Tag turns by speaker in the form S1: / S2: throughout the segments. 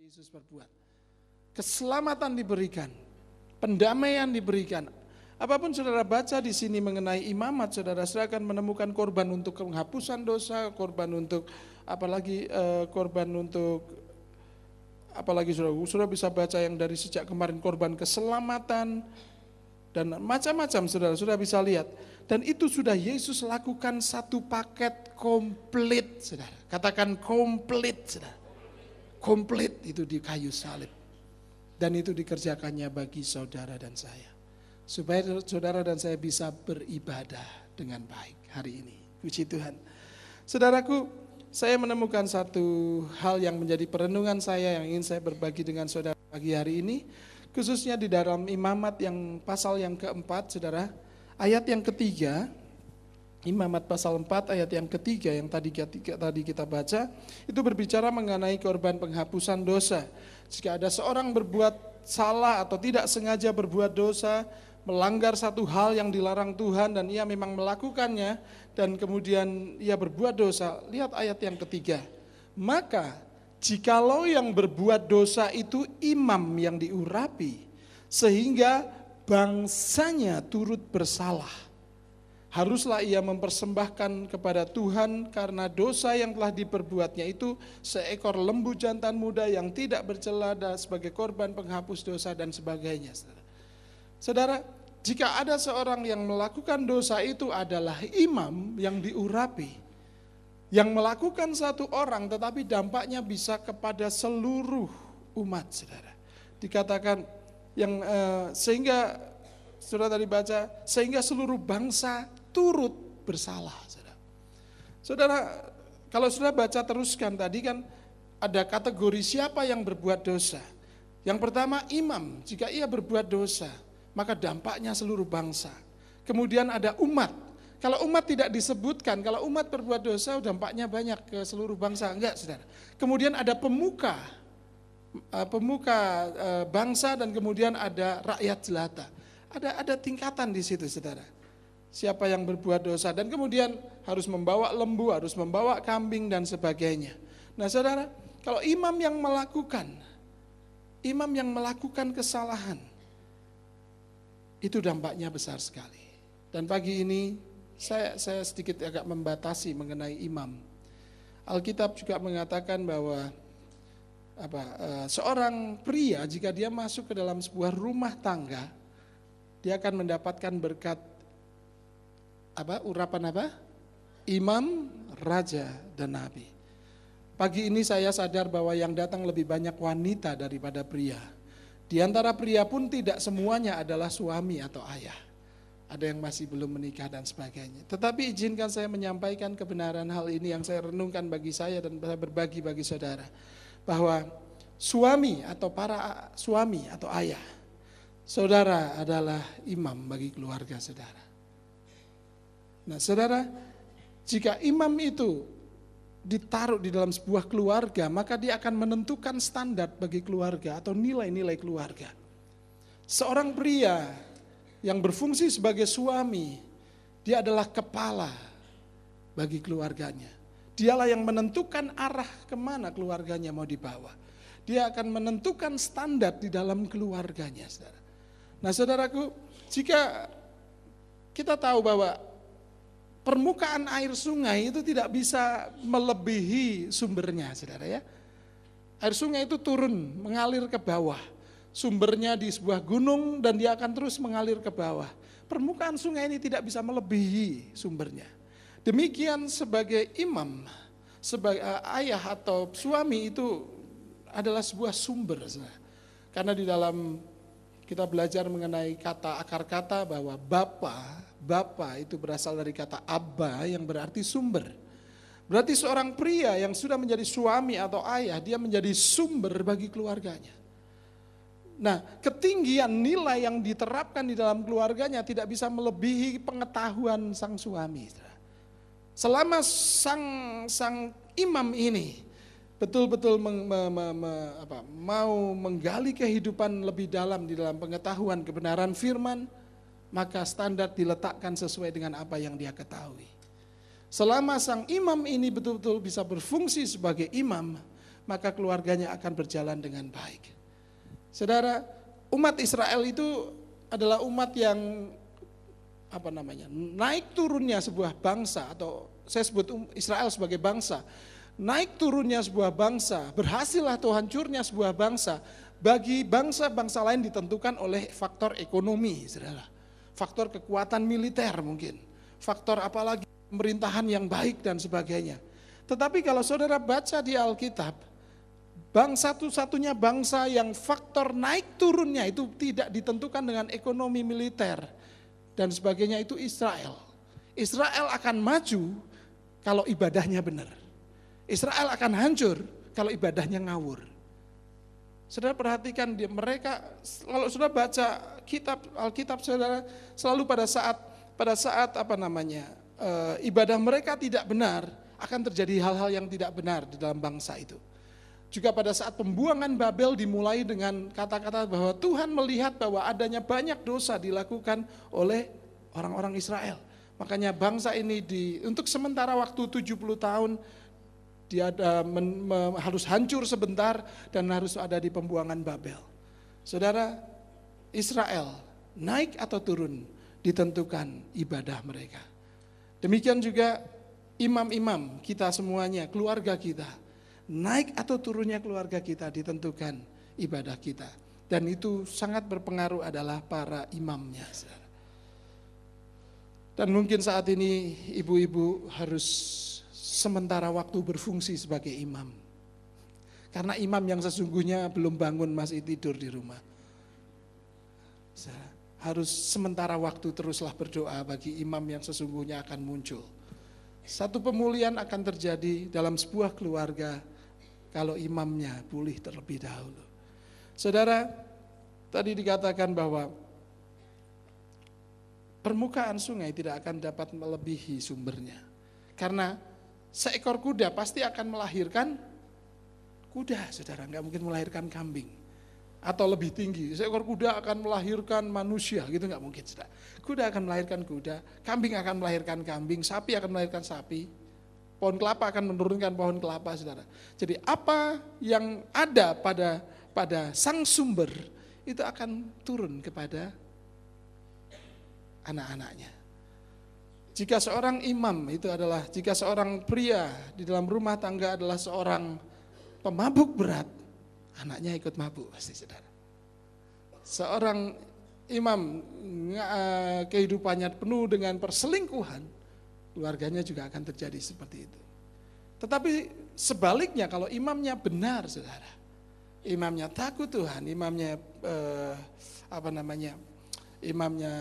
S1: Yesus berbuat. Keselamatan diberikan, pendamaian diberikan. Apapun saudara baca di sini mengenai imamat, saudara akan menemukan korban untuk penghapusan dosa, korban untuk apalagi saudara bisa baca yang dari sejak kemarin korban keselamatan dan macam-macam saudara bisa lihat. Dan itu sudah Yesus lakukan satu paket komplit, saudara. Katakan komplit, saudara. Komplit itu di kayu salib. Dan itu dikerjakannya bagi saudara dan saya. Supaya saudara dan saya bisa beribadah dengan baik hari ini. Puji Tuhan. Saudaraku, saya menemukan satu hal yang menjadi perenungan saya yang ingin saya berbagi dengan saudara pagi hari ini. Khususnya di dalam imamat yang pasal yang keempat, saudara. Ayat yang ketiga, imamat pasal 4 ayat yang ketiga yang tadi kita baca. Itu berbicara mengenai korban penghapusan dosa. Jika ada seorang berbuat salah atau tidak sengaja berbuat dosa, melanggar satu hal yang dilarang Tuhan dan ia memang melakukannya dan kemudian ia berbuat dosa. Lihat ayat yang ketiga. Maka jikalau yang berbuat dosa itu imam yang diurapi sehingga bangsanya turut bersalah, haruslah ia mempersembahkan kepada Tuhan karena dosa yang telah diperbuatnya itu seekor lembu jantan muda yang tidak bercela sebagai korban penghapus dosa dan sebagainya. Saudara, jika ada seorang yang melakukan dosa itu adalah imam yang diurapi, yang melakukan satu orang tetapi dampaknya bisa kepada seluruh umat, saudara. Dikatakan yang sehingga saudara tadi baca, sehingga seluruh bangsa turut bersalah. Saudara, kalau saudara baca teruskan tadi kan ada kategori siapa yang berbuat dosa. Yang pertama imam, jika ia berbuat dosa, maka dampaknya seluruh bangsa. Kemudian ada umat. Kalau umat tidak disebutkan, kalau umat berbuat dosa dampaknya banyak ke seluruh bangsa, enggak saudara. Kemudian ada pemuka bangsa dan kemudian ada rakyat jelata. Ada tingkatan di situ saudara. Siapa yang berbuat dosa dan kemudian harus membawa lembu, harus membawa kambing dan sebagainya. Nah saudara, kalau imam yang melakukan kesalahan, itu dampaknya besar sekali. Dan pagi ini saya sedikit agak membatasi mengenai imam. Alkitab juga mengatakan bahwa seorang pria jika dia masuk ke dalam sebuah rumah tangga, dia akan mendapatkan berkat urapan imam, raja, dan nabi. Pagi ini saya sadar bahwa yang datang lebih banyak wanita daripada pria. Di antara pria pun tidak semuanya adalah suami atau ayah. Ada yang masih belum menikah dan sebagainya. Tetapi izinkan saya menyampaikan kebenaran hal ini yang saya renungkan bagi saya dan saya berbagi bagi saudara. Bahwa suami atau para suami atau ayah, saudara adalah imam bagi keluarga saudara. Nah saudara, jika imam itu ditaruh di dalam sebuah keluarga, maka dia akan menentukan standar bagi keluarga atau nilai-nilai keluarga. Seorang pria yang berfungsi sebagai suami, dia adalah kepala bagi keluarganya. Dialah yang menentukan arah kemana keluarganya mau dibawa. Dia akan menentukan standar di dalam keluarganya, saudara. Nah saudaraku, jika kita tahu bahwa permukaan air sungai itu tidak bisa melebihi sumbernya, saudara ya. Air sungai itu turun, mengalir ke bawah. Sumbernya di sebuah gunung dan dia akan terus mengalir ke bawah. Permukaan sungai ini tidak bisa melebihi sumbernya. Demikian sebagai imam, sebagai ayah atau suami itu adalah sebuah sumber. Saudara. Karena di dalam kita belajar mengenai akar kata bahwa Bapa itu berasal dari kata Abba yang berarti sumber. Berarti seorang pria yang sudah menjadi suami atau ayah, dia menjadi sumber bagi keluarganya. Nah, ketinggian nilai yang diterapkan di dalam keluarganya tidak bisa melebihi pengetahuan sang suami. Selama sang imam ini betul-betul mau menggali kehidupan lebih dalam di dalam pengetahuan kebenaran firman, maka standar diletakkan sesuai dengan apa yang dia ketahui. Selama sang imam ini betul-betul bisa berfungsi sebagai imam, maka keluarganya akan berjalan dengan baik. Saudara, umat Israel itu adalah umat yang naik turunnya sebuah bangsa, atau saya sebut Israel sebagai bangsa. Naik turunnya sebuah bangsa, berhasil atau hancurnya sebuah bangsa, bagi bangsa-bangsa lain ditentukan oleh faktor ekonomi, saudara. Faktor kekuatan militer mungkin, faktor apalagi pemerintahan yang baik dan sebagainya. Tetapi kalau saudara baca di Alkitab, satu-satunya bangsa yang faktor naik turunnya itu tidak ditentukan dengan ekonomi militer dan sebagainya itu Israel. Israel akan maju kalau ibadahnya benar. Israel akan hancur kalau ibadahnya ngawur. Saudara perhatikan mereka, kalau saudara baca Alkitab saudara, selalu pada saat ibadah mereka tidak benar, akan terjadi hal-hal yang tidak benar di dalam bangsa itu. Juga pada saat pembuangan Babel dimulai dengan kata-kata bahwa Tuhan melihat bahwa adanya banyak dosa dilakukan oleh orang-orang Israel. Makanya bangsa ini untuk sementara waktu 70 tahun dia harus hancur sebentar dan harus ada di pembuangan Babel. Saudara, Israel naik atau turun ditentukan ibadah mereka. Demikian juga imam-imam kita semuanya, keluarga kita. Naik atau turunnya keluarga kita ditentukan ibadah kita. Dan itu sangat berpengaruh adalah para imamnya. Dan mungkin saat ini ibu-ibu harus sementara waktu berfungsi sebagai imam. Karena imam yang sesungguhnya belum bangun, masih tidur di rumah. Harus sementara waktu teruslah berdoa bagi imam yang sesungguhnya akan muncul. Satu pemulihan akan terjadi dalam sebuah keluarga kalau imamnya pulih terlebih dahulu. Saudara, tadi dikatakan bahwa permukaan sungai tidak akan dapat melebihi sumbernya. Karena seekor kuda pasti akan melahirkan kuda, saudara, nggak mungkin melahirkan kambing. Atau lebih tinggi, seekor kuda akan melahirkan manusia, gitu nggak mungkin, saudara. Kuda akan melahirkan kuda, kambing akan melahirkan kambing, sapi akan melahirkan sapi, pohon kelapa akan menurunkan pohon kelapa, saudara. Jadi apa yang ada pada sang sumber itu akan turun kepada anak-anaknya. Jika seorang imam itu adalah, jika seorang pria di dalam rumah tangga adalah seorang pemabuk berat, anaknya ikut mabuk pasti, saudara. Seorang imam kehidupannya penuh dengan perselingkuhan, keluarganya juga akan terjadi seperti itu. Tetapi sebaliknya kalau imamnya benar, saudara, imamnya takut Tuhan, imamnya imamnya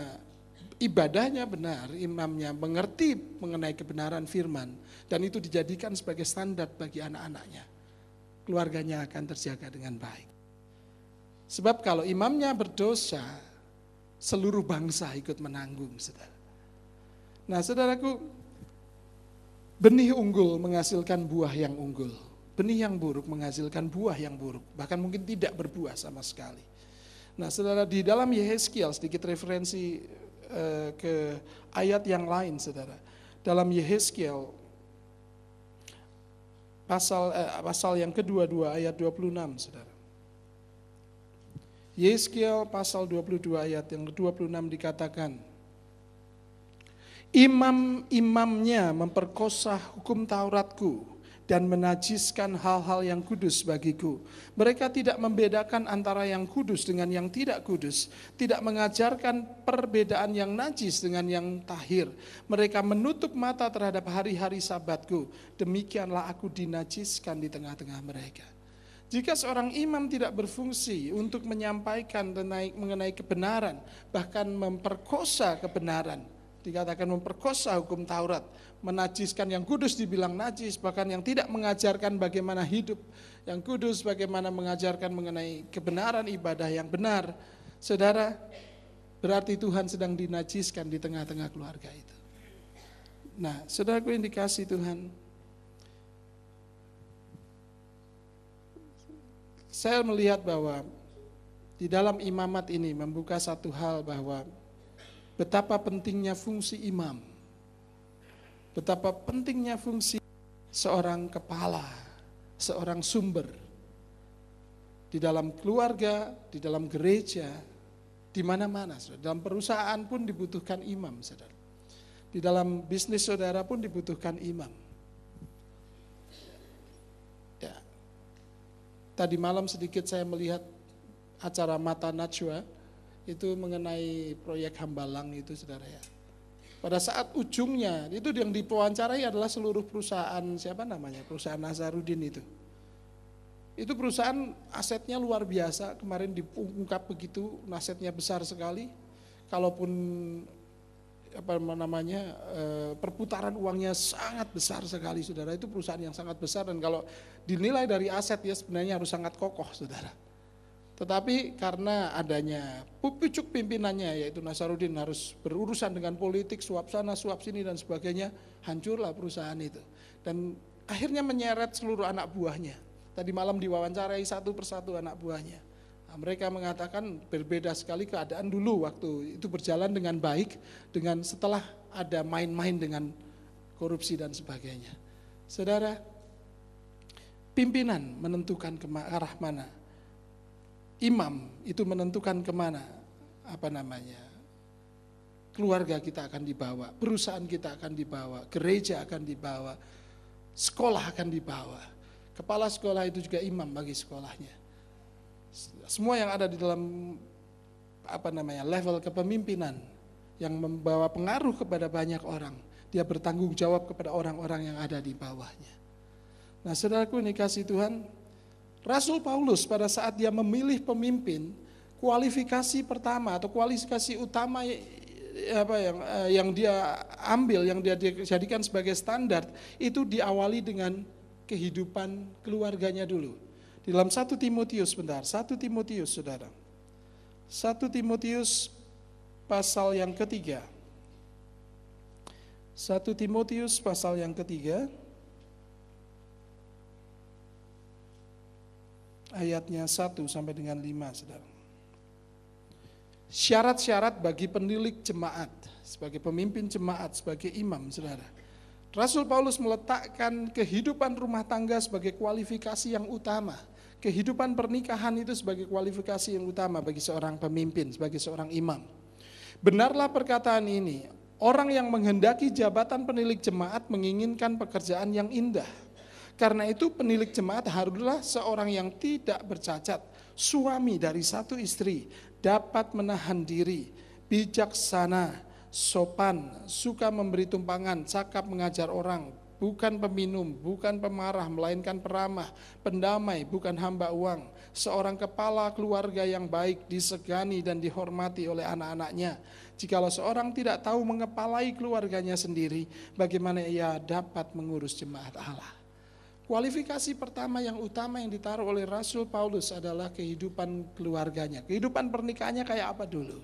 S1: ibadahnya benar, imamnya mengerti mengenai kebenaran firman, dan itu dijadikan sebagai standar bagi anak-anaknya, keluarganya akan terjaga dengan baik. Sebab kalau imamnya berdosa, seluruh bangsa ikut menanggung, saudara. Nah, saudaraku, benih unggul menghasilkan buah yang unggul. Benih yang buruk menghasilkan buah yang buruk, bahkan mungkin tidak berbuah sama sekali. Nah, saudara, di dalam Yehezkiel, sedikit referensi ke ayat yang lain, saudara. Dalam Yehezkiel pasal yang kedua ayat 26, saudara. Yehezkiel pasal 22 ayat yang ke-26 dikatakan, imam-imamnya memperkosa hukum Tauratku dan menajiskan hal-hal yang kudus bagiku. Mereka tidak membedakan antara yang kudus dengan yang tidak kudus, tidak mengajarkan perbedaan yang najis dengan yang tahir. Mereka menutup mata terhadap hari-hari sabatku, demikianlah aku dinajiskan di tengah-tengah mereka. Jika seorang imam tidak berfungsi untuk menyampaikan mengenai kebenaran, bahkan memperkosa kebenaran, dikatakan memperkosa hukum Taurat, menajiskan yang kudus dibilang najis, bahkan yang tidak mengajarkan bagaimana hidup yang kudus, bagaimana mengajarkan mengenai kebenaran ibadah yang benar, saudara, berarti Tuhan sedang dinajiskan di tengah-tengah keluarga itu. Nah, saudaraku yang dikasihi Tuhan, saya melihat bahwa di dalam imamat ini membuka satu hal bahwa betapa pentingnya fungsi imam, betapa pentingnya fungsi seorang kepala seorang sumber. Di dalam keluarga, di dalam gereja, di mana-mana. Dalam perusahaan pun dibutuhkan imam, saudara. Di dalam bisnis saudara pun dibutuhkan imam. Ya. Tadi malam sedikit saya melihat acara Mata Najwa, itu mengenai proyek Hambalang itu, saudara ya. Pada saat ujungnya, itu yang diwawancarai adalah seluruh perusahaan, perusahaan Nazarudin itu. Itu perusahaan asetnya luar biasa, kemarin diungkap begitu, asetnya besar sekali. Kalaupun perputaran uangnya sangat besar sekali, saudara. Itu perusahaan yang sangat besar, dan kalau dinilai dari aset ya sebenarnya harus sangat kokoh, saudara. Tetapi karena adanya pucuk pimpinannya, yaitu Nazarudin harus berurusan dengan politik, suap sana, suap sini dan sebagainya, hancurlah perusahaan itu. Dan akhirnya menyeret seluruh anak buahnya. Tadi malam diwawancarai satu persatu anak buahnya. Nah, mereka mengatakan berbeda sekali keadaan dulu waktu itu berjalan dengan baik, dengan setelah ada main-main dengan korupsi dan sebagainya. Saudara, pimpinan menentukan ke arah mana. Imam itu menentukan kemana keluarga kita akan dibawa, perusahaan kita akan dibawa, gereja akan dibawa, sekolah akan dibawa. Kepala sekolah itu juga imam bagi sekolahnya. Semua yang ada di dalam level kepemimpinan yang membawa pengaruh kepada banyak orang, dia bertanggung jawab kepada orang-orang yang ada di bawahnya. Nah, saudaraku ini kasih Tuhan, Rasul Paulus pada saat dia memilih pemimpin, kualifikasi pertama atau kualifikasi utama yang dia ambil, yang dia jadikan sebagai standar, itu diawali dengan kehidupan keluarganya dulu. Di dalam 1 Timotius, 1 Timotius saudara. 1 Timotius pasal yang ketiga. 1 Timotius pasal yang ketiga. Ayatnya 1 sampai dengan 5, saudara. Syarat-syarat bagi penilik jemaat, sebagai pemimpin jemaat, sebagai imam, saudara. Rasul Paulus meletakkan kehidupan rumah tangga sebagai kualifikasi yang utama. Kehidupan pernikahan itu sebagai kualifikasi yang utama bagi seorang pemimpin, sebagai seorang imam. Benarlah perkataan ini, orang yang menghendaki jabatan penilik jemaat menginginkan pekerjaan yang indah. Karena itu penilik jemaat haruslah seorang yang tidak bercacat, suami dari satu istri, dapat menahan diri, bijaksana, sopan, suka memberi tumpangan, cakap mengajar orang, bukan peminum, bukan pemarah, melainkan peramah, pendamai, bukan hamba uang, seorang kepala keluarga yang baik, disegani dan dihormati oleh anak-anaknya. Jikalau seorang tidak tahu mengepalai keluarganya sendiri, bagaimana ia dapat mengurus jemaat Allah? Kualifikasi pertama yang utama yang ditaruh oleh Rasul Paulus adalah kehidupan keluarganya. Kehidupan pernikahannya kayak apa dulu?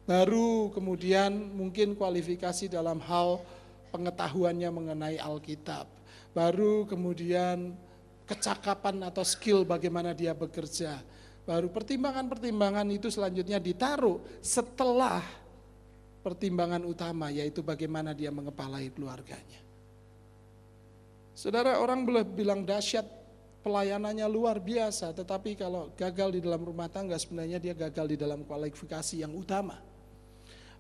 S1: Baru kemudian mungkin kualifikasi dalam hal pengetahuannya mengenai Alkitab. Baru kemudian kecakapan atau skill bagaimana dia bekerja. Baru pertimbangan-pertimbangan itu selanjutnya ditaruh setelah pertimbangan utama, yaitu bagaimana dia mengepalai keluarganya. Saudara, orang boleh bilang dahsyat, pelayanannya luar biasa, tetapi kalau gagal di dalam rumah tangga, sebenarnya dia gagal di dalam kualifikasi yang utama.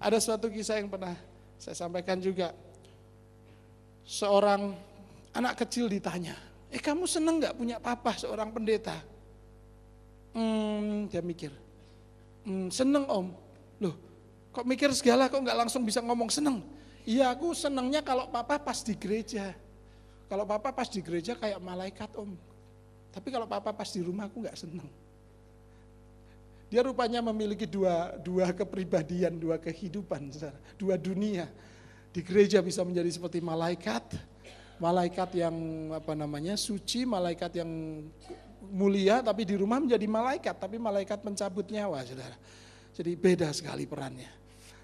S1: Ada suatu kisah yang pernah saya sampaikan juga. Seorang anak kecil ditanya, kamu seneng gak punya papa seorang pendeta? Dia mikir, seneng om. Loh, kok mikir segala, kok gak langsung bisa ngomong seneng? Iya, aku senengnya kalau papa pas di gereja. Kalau papa pas di gereja kayak malaikat om. Tapi kalau papa pas di rumah aku gak seneng. Dia rupanya memiliki dua kepribadian, dua kehidupan, dua dunia. Di gereja bisa menjadi seperti malaikat. Malaikat yang suci, malaikat yang mulia, tapi di rumah menjadi malaikat, tapi malaikat pencabut nyawa, saudara. Jadi beda sekali perannya.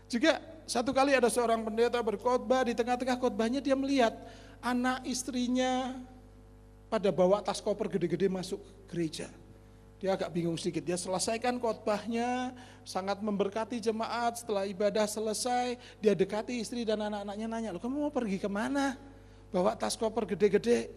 S1: Juga satu kali ada seorang pendeta berkhotbah, di tengah-tengah khotbahnya dia melihat anak istrinya pada bawa tas koper gede-gede masuk gereja. Dia agak bingung sedikit, dia selesaikan khotbahnya, sangat memberkati jemaat. Setelah ibadah selesai, dia dekati istri dan anak-anaknya, nanya, "Loh, kamu mau pergi kemana? Bawa tas koper gede-gede."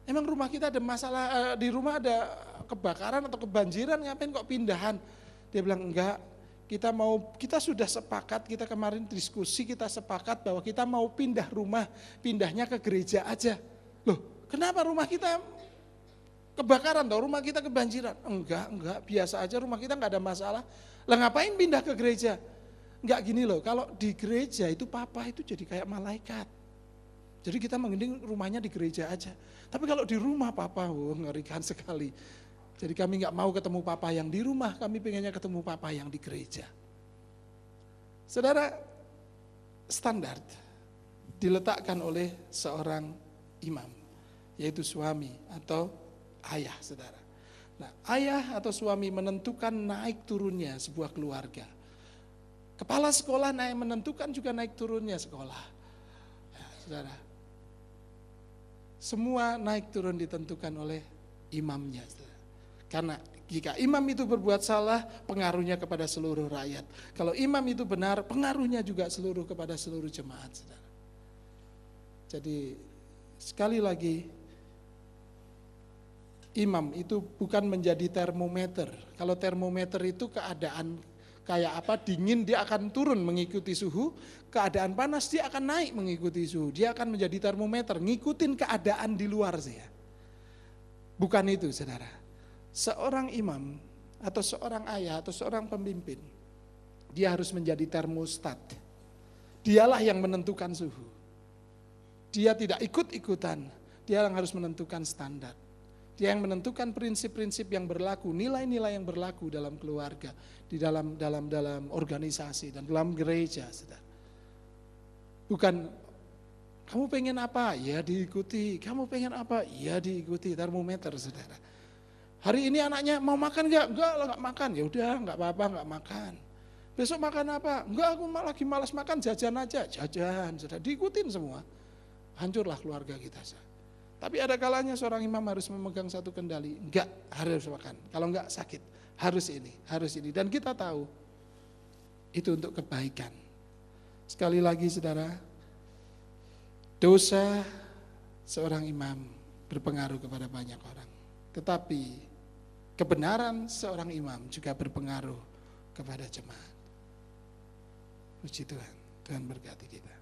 S1: Emang rumah kita ada masalah, di rumah ada kebakaran atau kebanjiran, ngapain kok pindahan? Dia bilang enggak, kita sudah sepakat, kita kemarin diskusi, kita sepakat bahwa kita mau pindah rumah, pindahnya ke gereja aja. Loh, kenapa rumah kita kebakaran toh, rumah kita kebanjiran? Enggak, biasa aja, rumah kita enggak ada masalah. Lah ngapain pindah ke gereja? Enggak, gini loh, kalau di gereja itu papa itu jadi kayak malaikat. Jadi kita mending rumahnya di gereja aja. Tapi kalau di rumah papa, ngerikan sekali. Jadi kami nggak mau ketemu papa yang di rumah, kami pengennya ketemu papa yang di gereja. Saudara, standar diletakkan oleh seorang imam, yaitu suami atau ayah, saudara. Nah, ayah atau suami menentukan naik turunnya sebuah keluarga. Kepala sekolah menentukan juga naik turunnya sekolah. Ya, saudara, semua naik turun ditentukan oleh imamnya. Karena jika imam itu berbuat salah, pengaruhnya kepada seluruh rakyat. Kalau imam itu benar, pengaruhnya juga kepada seluruh jemaat. Saudara. Jadi sekali lagi, imam itu bukan menjadi termometer. Kalau termometer itu keadaan kayak apa, dingin dia akan turun mengikuti suhu, keadaan panas dia akan naik mengikuti suhu. Dia akan menjadi termometer, ngikutin keadaan di luar saja. Bukan itu, saudara. Seorang imam atau seorang ayah atau seorang pemimpin, dia harus menjadi termostat. Dialah yang menentukan suhu. Dia tidak ikut-ikutan, dia yang harus menentukan standar. Dia yang menentukan prinsip-prinsip yang berlaku, nilai-nilai yang berlaku dalam keluarga, di dalam organisasi dan dalam gereja, saudara. Bukan kamu pengen apa? Ya diikuti. Kamu pengen apa? Ya diikuti. Termometer, saudara. Hari ini anaknya mau makan enggak? Enggak lah, enggak makan. Ya udah, enggak apa-apa, enggak makan. Besok makan apa? Enggak, aku lagi malas makan, jajan aja. Jajan, saudara. Diikutin semua. Hancurlah keluarga kita, saudara. Tapi ada kalanya seorang imam harus memegang satu kendali. Enggak, harus makan. Kalau enggak sakit, harus ini, harus ini. Dan kita tahu itu untuk kebaikan. Sekali lagi, saudara, dosa seorang imam berpengaruh kepada banyak orang. Tetapi kebenaran seorang imam juga berpengaruh kepada jemaat. Puji Tuhan, Tuhan berkati kita.